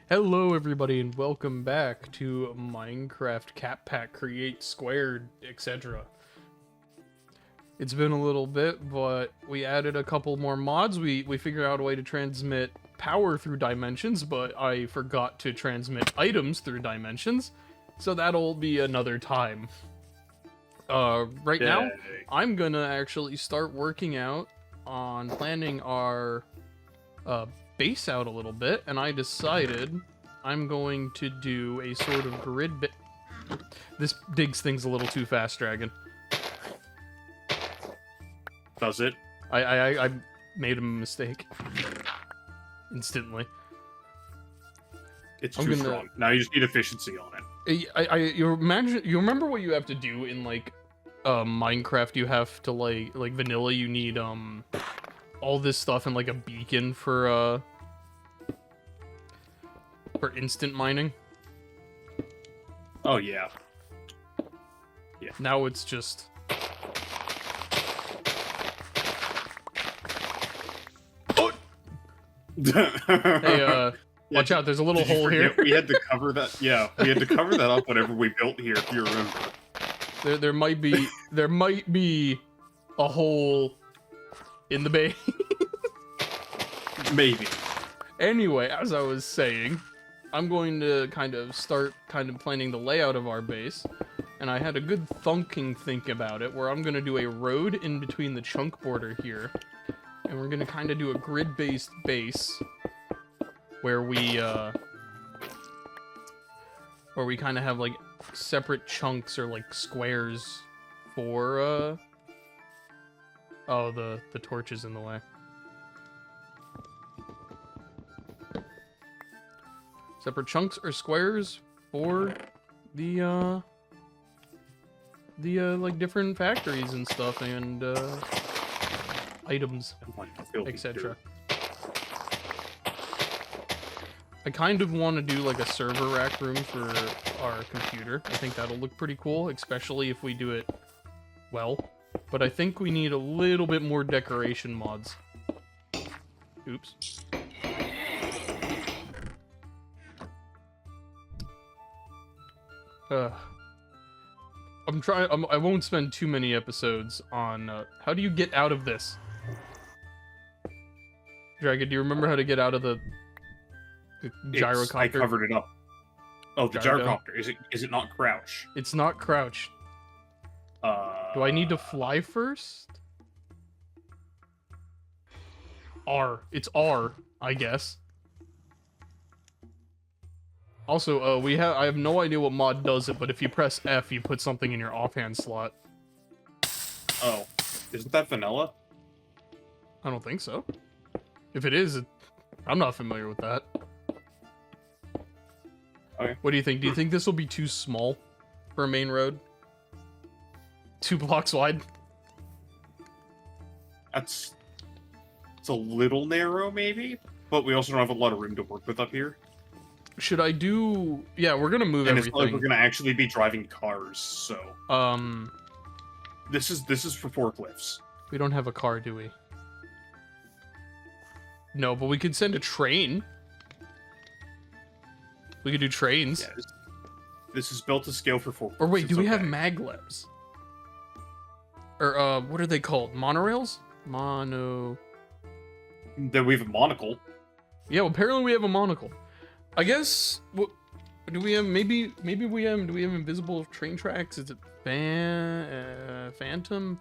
Hello everybody and welcome back to Minecraft Cat Pack Create Squared, etc. It's been a little bit, but we added a couple more mods. We figured out a way to transmit power through dimensions, but I forgot to transmit items through dimensions, so that'll be another time. Right now, I'm gonna actually start working out on planning our base out a little bit, and I decided I'm going to do a sort of grid bit. This digs things a little too fast, Dragon. Does it? I made a mistake. Instantly. It's too strong. Now you just need efficiency on it. You remember what you have to do in like Minecraft? You have to like vanilla, you need all this stuff and like a beacon for instant mining. Oh yeah. Yeah. Now it's just hey, watch out, there's a little hole here. We had to cover that. Yeah, we had to cover that up whenever we built here, if you remember. There might be a hole in the base. Maybe. Anyway, as I was saying, I'm going to start planning the layout of our base, and I had a good think about it, where I'm going to do a road in between the chunk border here, and we're going to do a grid-based base, where we have like separate chunks or like squares for oh, the torch is in the way. Separate chunks or squares for the like different factories and stuff and items, etc. I kind of want to do like a server rack room for our computer. I think that'll look pretty cool, especially if we do it well. But I think we need a little bit more decoration mods. Oops. I won't spend too many episodes on, how do you get out of this? Dragon, do you remember how to get out of the gyrocopter? I covered it up. Oh, the gyrocopter. Is it not crouch? It's not crouch. Do I need to fly first? R. It's R, I guess. Also, I have no idea what mod does it, but if you press F, you put something in your offhand slot. Oh. Isn't that vanilla? I don't think so. If it is, I'm not familiar with that. Okay. What do you think? Do you think this will be too small for a main road? 2 blocks wide? It's a little narrow, maybe? But we also don't have a lot of room to work with up here. Should I do... Yeah, we're gonna move everything. And it's not like we're gonna actually be driving cars, so... This is for forklifts. We don't have a car, do we? No, but we could send a train. We could do trains. Yeah, this is built to scale for forklifts. Or wait, do we have maglevs? Or, what are they called? Monorails? Then we have a monocle. Yeah, well, apparently we have a monocle. I guess, what, do we have, maybe we have, do we have invisible train tracks? Is it Phantom?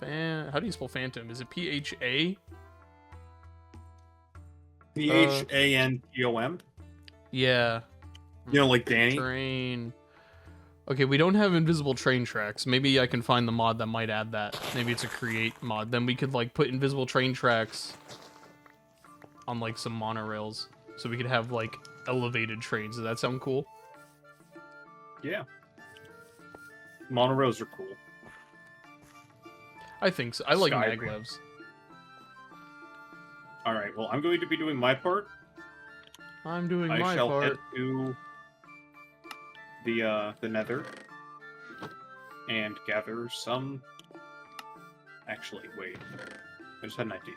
How do you spell Phantom? Is it P-H-A? P-H-A-N-T-O-M? Yeah. You know, like Danny? Train. Okay, we don't have invisible train tracks. Maybe I can find the mod that might add that. Maybe it's a create mod. Then we could, like, put invisible train tracks on, like, some monorails. So we could have, like, elevated trains. Does that sound cool? Yeah. Monorails are cool. I think so. I like maglevs. Alright, well, I'm going to be doing my part. I'm doing my part. I shall head to the nether and gather some... Actually, wait. I just had an idea.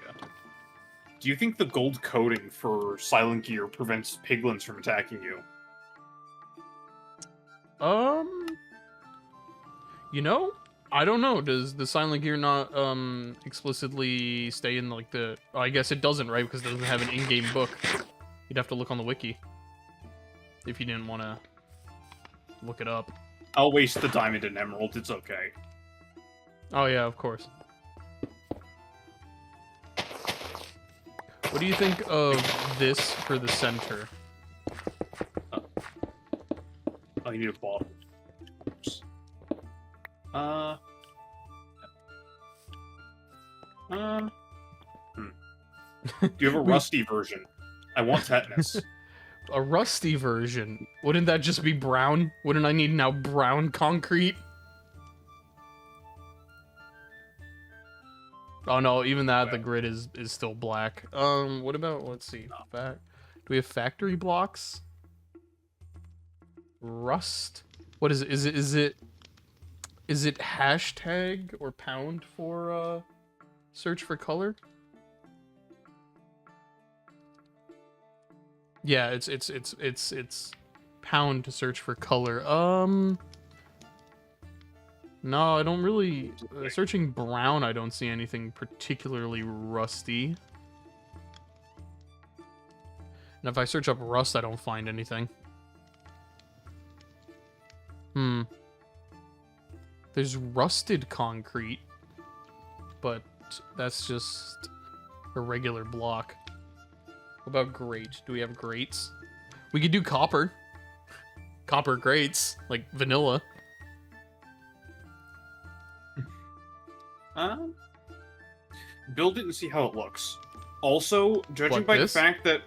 Do you think the gold coating for Silent Gear prevents piglins from attacking you? You know, I don't know. Does the Silent Gear not explicitly stay in like the? Oh, I guess it doesn't, right? Because it doesn't have an in-game book. You'd have to look on the wiki if you didn't want to look it up. I'll waste the diamond and emerald. It's okay. Oh yeah, of course. What do you think of this for the center? Oh, you need a bottle. Oops. Do you have a rusty version? I want tetanus. A rusty version? Wouldn't that just be brown? Wouldn't I need now brown concrete? Oh no, even that, the grid is still black. What about, let's see, do we have factory blocks? Rust? What is it? Is it hashtag or pound for, search for color? Yeah, it's pound to search for color. No, I don't really... searching brown, I don't see anything particularly rusty. And if I search up rust, I don't find anything. There's rusted concrete, but that's just a regular block. What about grate? Do we have grates? We could do copper. Copper grates, like vanilla. Build it and see how it looks. Also, judging What, by this? the fact that...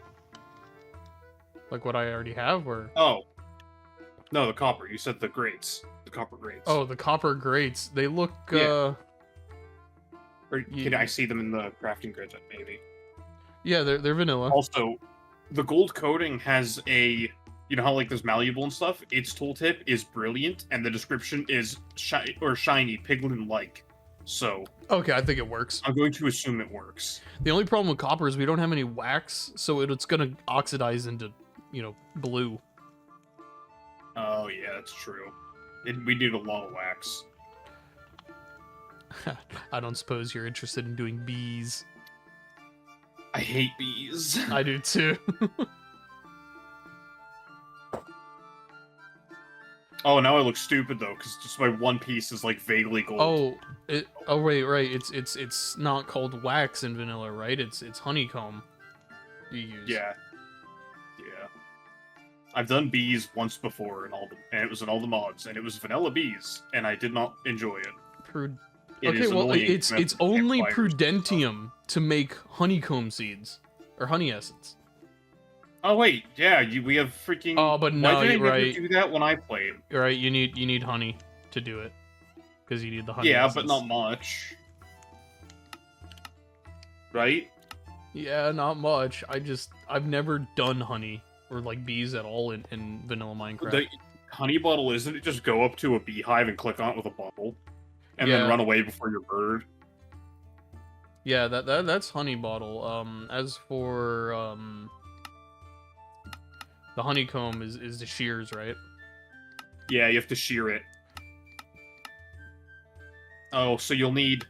Like what I already have, or... Oh. No, the copper. You said the grates. The copper grates. Oh, the copper grates. They look, Yeah. Or yeah. can I see them in the crafting grid, maybe? Yeah, they're vanilla. Also, the gold coating has a... You know how, like, there's malleable and stuff? Its tooltip is brilliant, and the description is shiny, piglin-like. So... Okay, I think it works. I'm going to assume it works. The only problem with copper is we don't have any wax, so it's gonna oxidize into, you know, blue. Oh, yeah, that's true. We need a lot of wax. I don't suppose you're interested in doing bees. I hate bees. I do too. Oh, now I look stupid though, because just my one piece is like vaguely gold. Oh, wait, right. It's not called wax in vanilla, right? It's honeycomb. You use. Yeah. I've done bees once before, and it was in all the mods, and it was vanilla bees, and I did not enjoy it. Okay, well, it's only prudentium to make honeycomb seeds or honey essence. Oh wait, yeah, we have freaking. Oh, but no, why did I never right. do that when I played? Right, you need honey to do it, because you need the honey. Yeah, essence. but not much. Right? Yeah, not much. I've never done honey or like bees at all in vanilla Minecraft. The honey bottle, isn't it just go up to a beehive and click on it with a bottle, and Yeah. then run away before you're murdered? Yeah, that's honey bottle. As for the honeycomb is the shears, right? Yeah, you have to shear it. Oh, so you'll need...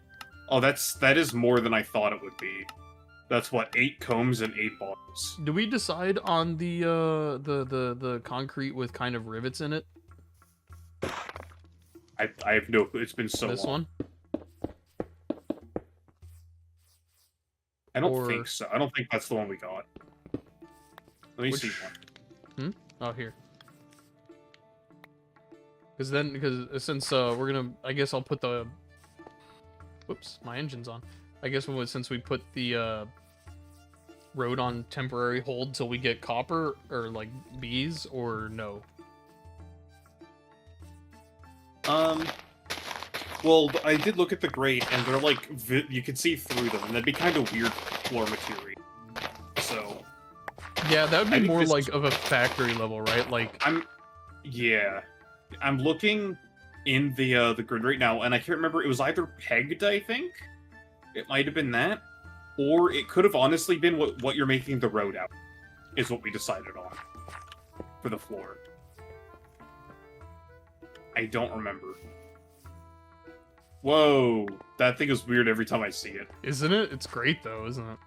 Oh, that is more than I thought it would be. That's what, 8 combs and 8 bottles. Do we decide on the concrete with kind of rivets in it? I have no clue. It's been so This long. one? I don't Or- think so. I don't think that's the one we got. Let me Which- see one. Oh, here. Because since we're gonna, I guess I'll put the. Whoops, my engine's on. I guess since we put the road on temporary hold till we get copper or like bees, or no? Well, I did look at the grate, and they're like, you can see through them, and that'd be kind of weird floor material. So, Yeah, that would I be think more this like is- of a factory level, right? Like, yeah. I'm looking in the grid right now, and I can't remember, it was either pegged, I think? It might have been that. Or it could have honestly been what you're making the road out, is what we decided on for the floor. I don't remember. Whoa, that thing is weird every time I see it. Isn't it? It's great though, isn't it?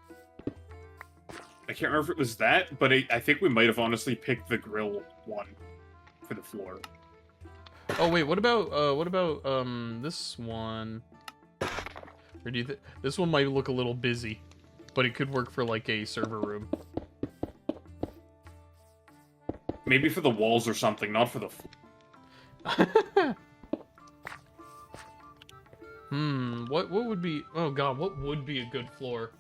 I can't remember if it was that, but I think we might have honestly picked the grill one for the floor. Oh wait, what about this one? Or do you this one might look a little busy, but it could work for like a server room. Maybe for the walls or something, not for the floor. What would be, oh god, what would be a good floor?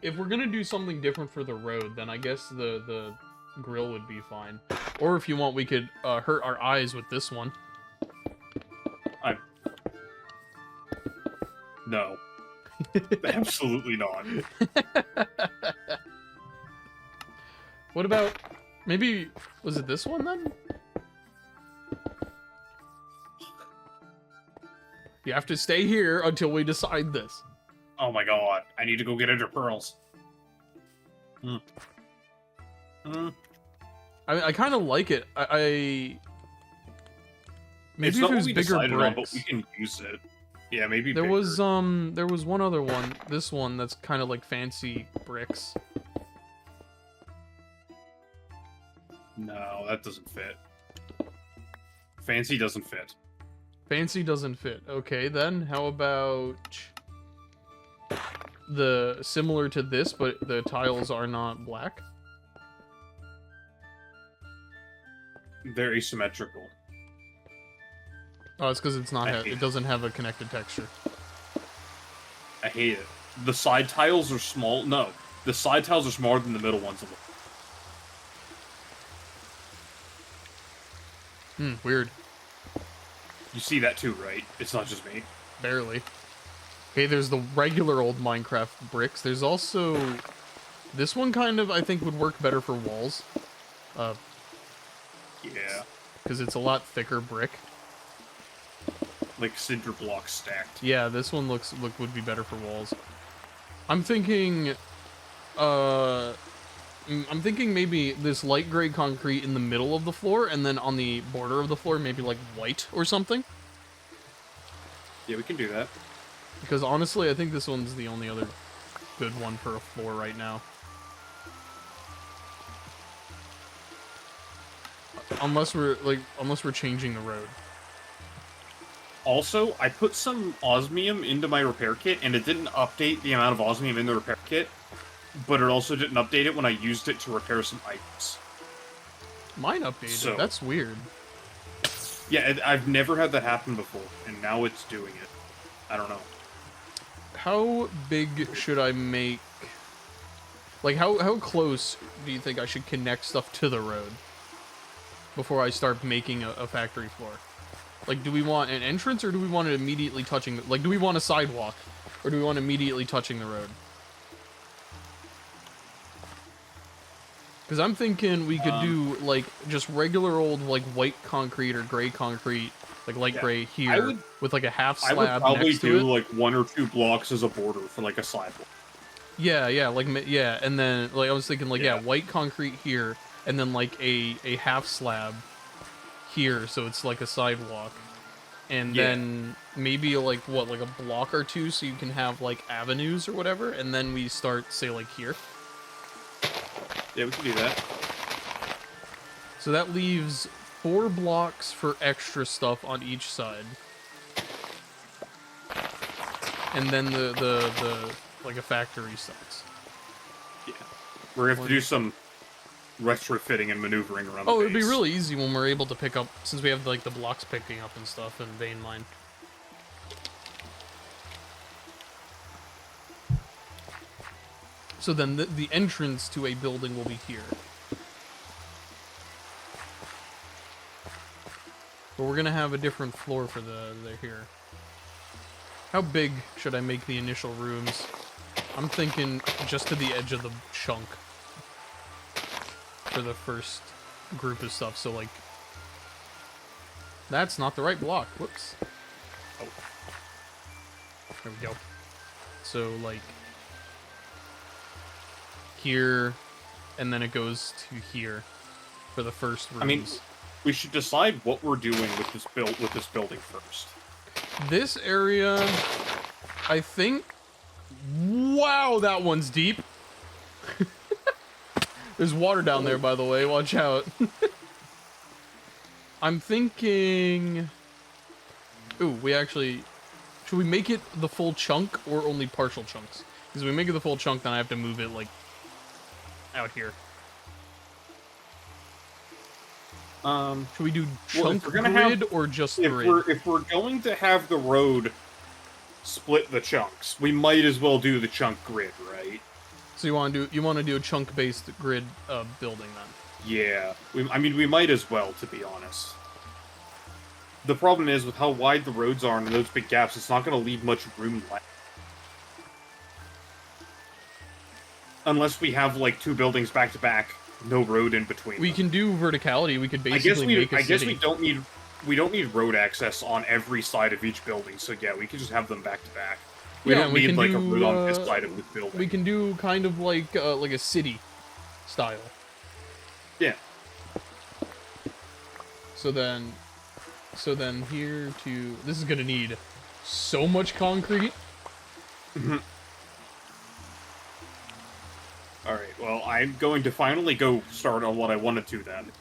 If we're gonna do something different for the road, then I guess the grill would be fine. Or if you want, we could hurt our eyes with this one. No. Absolutely not. What about, maybe, was it this one then? You have to stay here until we decide this. Oh my god, I need to go get Ender Pearls. I kind of like it. Maybe It's if not it what was we bigger decided on, but bricks. we can use it. Yeah, maybe There bigger. was one other one. This one that's kind of like fancy bricks. No, that doesn't fit. Fancy doesn't fit. Fancy doesn't fit. Okay, then how about the similar to this, but the tiles are not black? They're asymmetrical. Oh, it's because it's not. I hate It doesn't have a connected texture. I hate it. The side tiles are small. No, the side tiles are smaller than the middle ones. Weird. You see that too, right? It's not just me. Barely. Okay, there's the regular old Minecraft bricks. There's also this one. Kind of, I think, would work better for walls. Yeah, Because it's a lot thicker brick. like cinder blocks stacked. Yeah, this one would be better for walls. I'm thinking maybe this light gray concrete in the middle of the floor, and then on the border of the floor maybe like white or something. Yeah, we can do that. Because honestly, I think this one's the only other good one for a floor right now. Unless we're changing the road. Also, I put some osmium into my repair kit, and it didn't update the amount of osmium in the repair kit, but it also didn't update it when I used it to repair some items. Mine updated. So- That's weird. Yeah, I've never had that happen before, and now it's doing it. I don't know. How big should I make? Like, how close do you think I should connect stuff to the road before I start making a factory floor? Like, do we want an entrance, or do we want it immediately touching? Like, do we want a sidewalk, or do we want immediately touching the road? Because I'm thinking we could do like just regular old like white concrete or gray concrete, like light Yeah, gray here, with like a half I would slab probably next to do it. like 1 or 2 blocks as a border for like a sidewalk. Yeah, yeah, and then like I was thinking like Yeah. white concrete here, and then like a half slab here, so it's like a sidewalk, and Yeah. then maybe like what, like a block or two, so you can have like avenues or whatever, and then we start say like here. Yeah, we can do that. So that leaves 4 blocks for extra stuff on each side, and then the like a factory starts. Yeah. We're gonna have to do some retrofitting and maneuvering around Oh, the it'd be base. really easy when we're able to pick up, since we have like the blocks picking up and stuff in vein mine. So then the entrance to a building will be here. But we're gonna have a different floor for the here. How big should I make the initial rooms? I'm thinking just to the edge of the chunk for the first group of stuff. So like, that's not the right block. Whoops. Oh, there we go. So like here, and then it goes to here for the first rooms. I mean, we should decide what we're doing with this building first. This area, I think. Wow, that one's deep. There's water down there, by the way. Watch out. I'm thinking. Ooh, we actually. Should we make it the full chunk or only partial chunks? Because if we make it the full chunk, then I have to move it like out here. Should we do chunk grid or just grid? If we're going to have the road split the chunks, we might as well do the chunk grid, right? So you want to do a chunk based grid building then? Yeah, I mean we might as well, to be honest. The problem is with how wide the roads are and those big gaps, it's not going to leave much room left. Unless we have like 2 buildings back to back, no road in between. We can do verticality. We could basically make a city. I guess we don't need road access on every side of each building. So yeah, we can just have them back to back. We don't need like a road on this side of the building. We can do kind of like a city style. Yeah. So then here to this is gonna need so much concrete. Alright, well, I'm going to finally go start on what I wanted to then.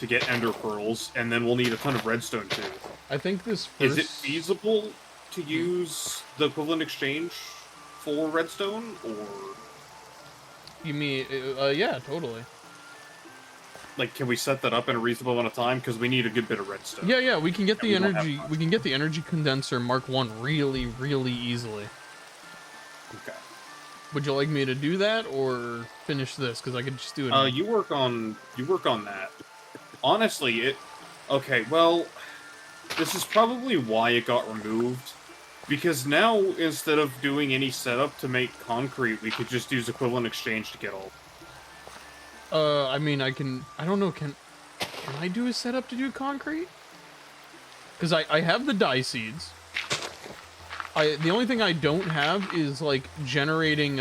To get ender pearls, and then we'll need a ton of redstone too. I think this first... Is it feasible to use the equivalent exchange for redstone, or... You mean, yeah, totally. Like, can we set that up in a reasonable amount of time? Because we need a good bit of redstone. Yeah, we can get the energy... We can get the energy condenser Mark 1 really, really easily. Okay. Would you like me to do that, or finish this? Because I could just do it. You work on that. Honestly, okay, well, this is probably why it got removed. Because now, instead of doing any setup to make concrete, we could just use equivalent exchange to get all. I mean, I don't know, can I do a setup to do concrete? Because I have the dye seeds. The only thing I don't have is, like, generating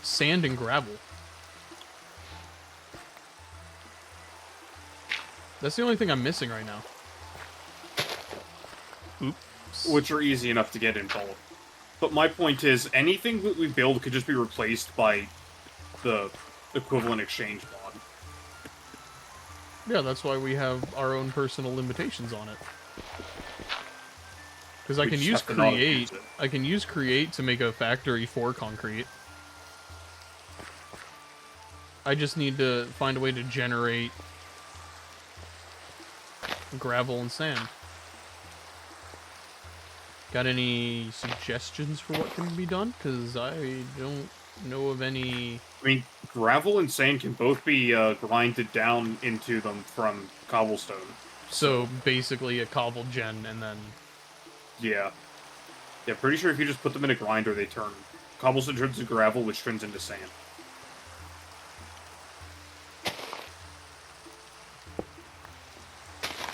sand and gravel. That's the only thing I'm missing right now. Oops. Which are easy enough to get in bulk. But my point is, anything that we build could just be replaced by the equivalent exchange mod. Yeah, that's why we have our own personal limitations on it. Because I can use create. I can use create to make a factory for concrete. I just need to find a way to generate gravel and sand. Got any suggestions for what can be done? Because I don't know of any... I mean, gravel and sand can both be grinded down into them from cobblestone. So basically a cobble gen and then... Yeah. Yeah, pretty sure if you just put them in a grinder, they turn. Cobblestone turns into gravel, which turns into sand.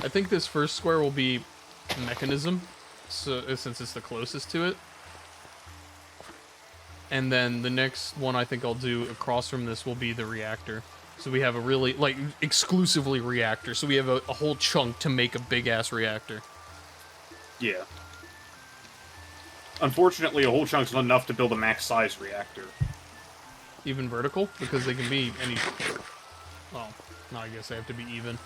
I think this first square will be mechanism, so since it's the closest to it. And then the next one I think I'll do across from this will be the reactor. So we have a really, like, exclusively reactor. So we have a whole chunk to make a big-ass reactor. Yeah. Unfortunately, a whole chunk's not enough to build a max-size reactor. Even vertical? Because they can be any... Well, no, I guess they have to be even.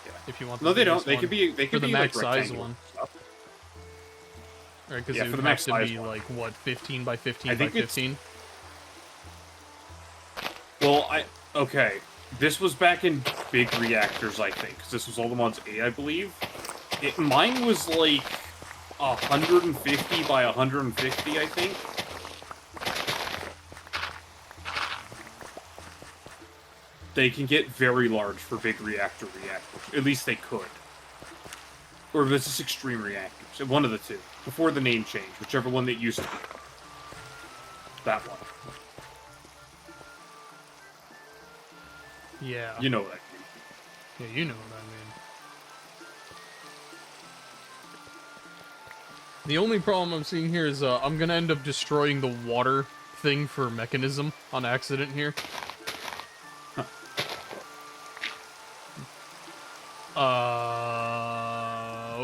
Yeah. If you want no, they don't. They could be. They could be the max size one. Right, because it would have to be like what, 15 by 15 by 15. Well, okay. This was back in big reactors, I think. 'Cause this was all the mods 8, I believe. Mine was like 150 by 150, I think. They can get very large for big reactors. At least they could. Or this is extreme reactors. One of the two. Before the name change. Whichever one that used to be. That one. Yeah. You know what I mean. Yeah, you know what I mean. The only problem I'm seeing here is I'm gonna end up destroying the water thing for mechanism on accident here.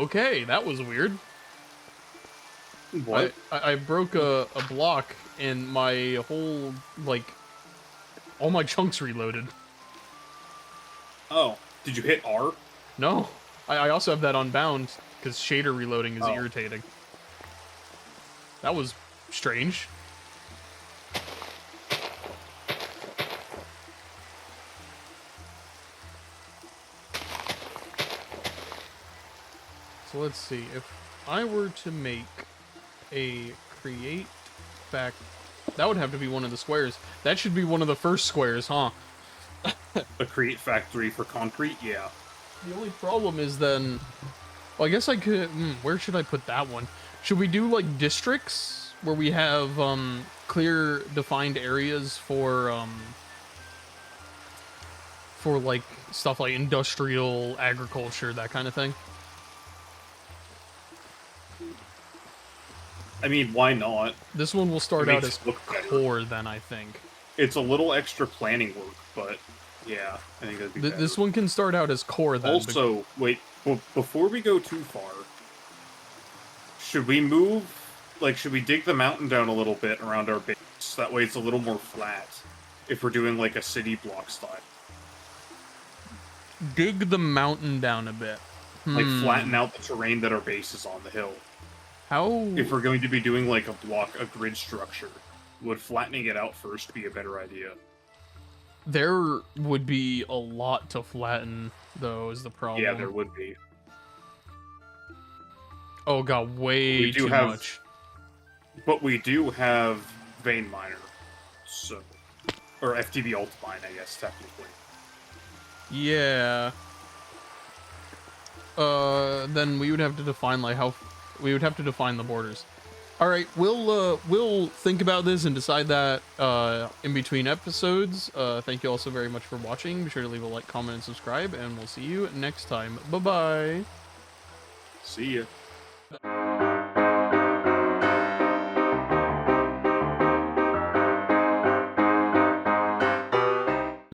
Okay, that was weird. What? I broke a block and my whole, like, all my chunks reloaded. Oh, did you hit R? No, I also have that unbound because shader reloading is Oh. irritating. That was strange. So let's see, if I were to make a create fact, that would have to be one of the squares. That should be one of the first squares, huh? A create factory for concrete? Yeah. The only problem is then, well, I guess I could, where should I put that one? Should we do like districts where we have clear defined areas for like stuff like industrial, agriculture, that kind of thing? I mean, why not? This one will start It out makes as it look better. core then, I think. It's a little extra planning work, but yeah, I think that'd be better. This one can start out as core then. Also, wait, before we go too far, should we move, like, should we dig the mountain down a little bit around our base? That way it's a little more flat, if we're doing, like, a city block style. Dig the mountain down a bit. Like, flatten out the terrain that our base is on the hill. How... If we're going to be doing, like, a grid structure, would flattening it out first be a better idea? There would be a lot to flatten, though, is the problem. Yeah, there would be. Oh god, way too much. But we do have Vein Miner, so... Or FTB Ultimine, I guess, technically. Yeah. Then we would have to define, like, how... We would have to define the borders. Alright, we'll think about this and decide that, in between episodes. Thank you all so very much for watching. Be sure to leave a like, comment, and subscribe, and we'll see you next time. Bye-bye! See ya.